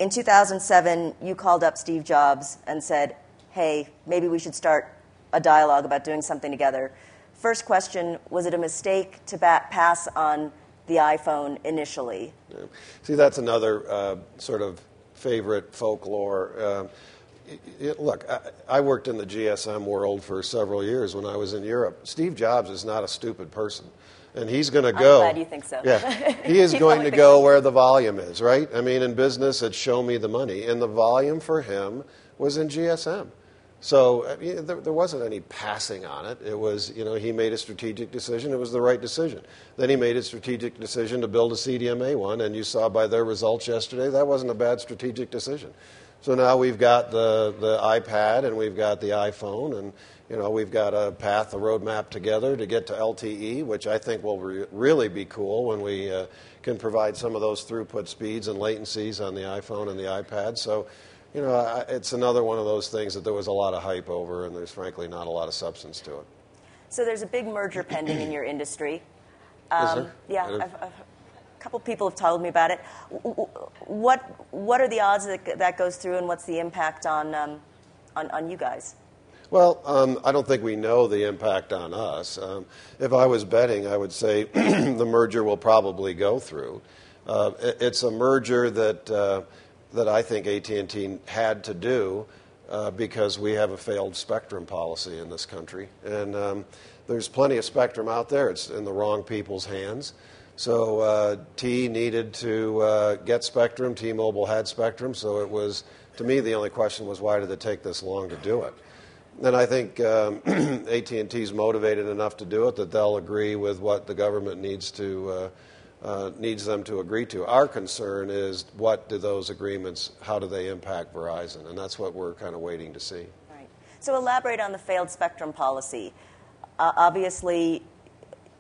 In 2007, you called up Steve Jobs and said, hey, maybe we should start a dialogue about doing something together. First question, was it a mistake to pass on the iPhone initially? Yeah. See, that's another sort of favorite folklore. Look, I worked in the GSM world for several years when I was in Europe. Steve Jobs is not a stupid person. And he's going to go. I'm glad you think so. Yeah, he is going to go where the volume is, right? I mean, in business, it's show me the money. And the volume for him was in GSM. So I mean, there wasn't any passing on it. It was, he made a strategic decision. It was the right decision. Then he made a strategic decision to build a CDMA one. And you saw by their results yesterday, that wasn't a bad strategic decision. So now we've got the iPad and we've got the iPhone, and we've got a path, a roadmap together to get to LTE, which I think will really be cool when we can provide some of those throughput speeds and latencies on the iPhone and the iPad. So, it's another one of those things that there was a lot of hype over, and there's frankly not a lot of substance to it. So there's a big merger pending in your industry. Is there? Yeah, a couple people have told me about it. What are the odds that goes through, and what's the impact on you guys? Well, I don't think we know the impact on us. If I was betting, I would say the merger will probably go through. It's a merger that I think AT&T had to do because we have a failed spectrum policy in this country. And there's plenty of spectrum out there. It's in the wrong people's hands. So T needed to get spectrum. T-Mobile had spectrum. So it was, to me, the only question was, why did it take this long to do it? And I think AT&T's motivated enough to do it that they'll agree with what the government needs them to agree to. Our concern is, what do those agreements, how do they impact Verizon? And that's what we're kind of waiting to see. Right. So elaborate on the failed spectrum policy. Obviously,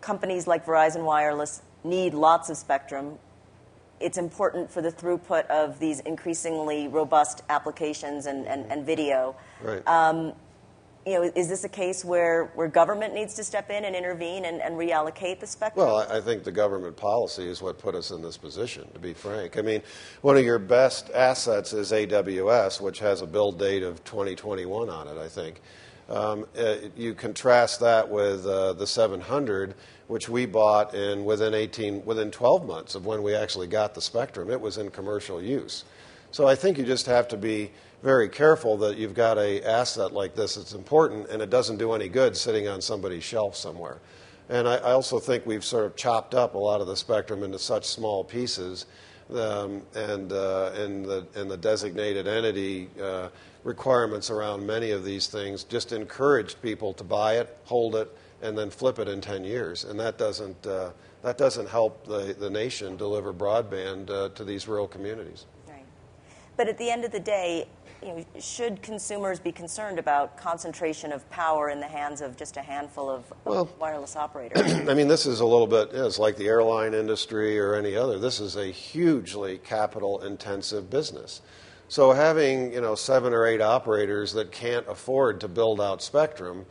companies like Verizon Wireless need lots of spectrum. It's important for the throughput of these increasingly robust applications and video. Right. Is this a case where government needs to step in and intervene and reallocate the spectrum? Well, I think the government policy is what put us in this position, to be frank. I mean, one of your best assets is AWS, which has a build date of 2021 on it, I think. You contrast that with the 700, which we bought within 12 months of when we actually got the spectrum. It was in commercial use. So I think you just have to be very careful that you've got an asset like this that's important, and it doesn't do any good sitting on somebody's shelf somewhere. And I also think we've sort of chopped up a lot of the spectrum into such small pieces, and the designated entity requirements around many of these things just encouraged people to buy it, hold it, and then flip it in 10 years. And that doesn't help the nation deliver broadband to these rural communities. Right. But at the end of the day, should consumers be concerned about concentration of power in the hands of just a handful of wireless operators? I mean, this is a little bit, it's like the airline industry or any other. This is a hugely capital-intensive business. So having, 7 or 8 operators that can't afford to build out spectrum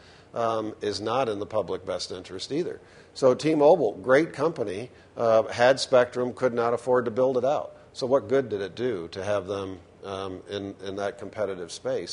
is not in the public best interest either. So T-Mobile, great company, had spectrum, could not afford to build it out. So what good did it do to have them in that competitive space?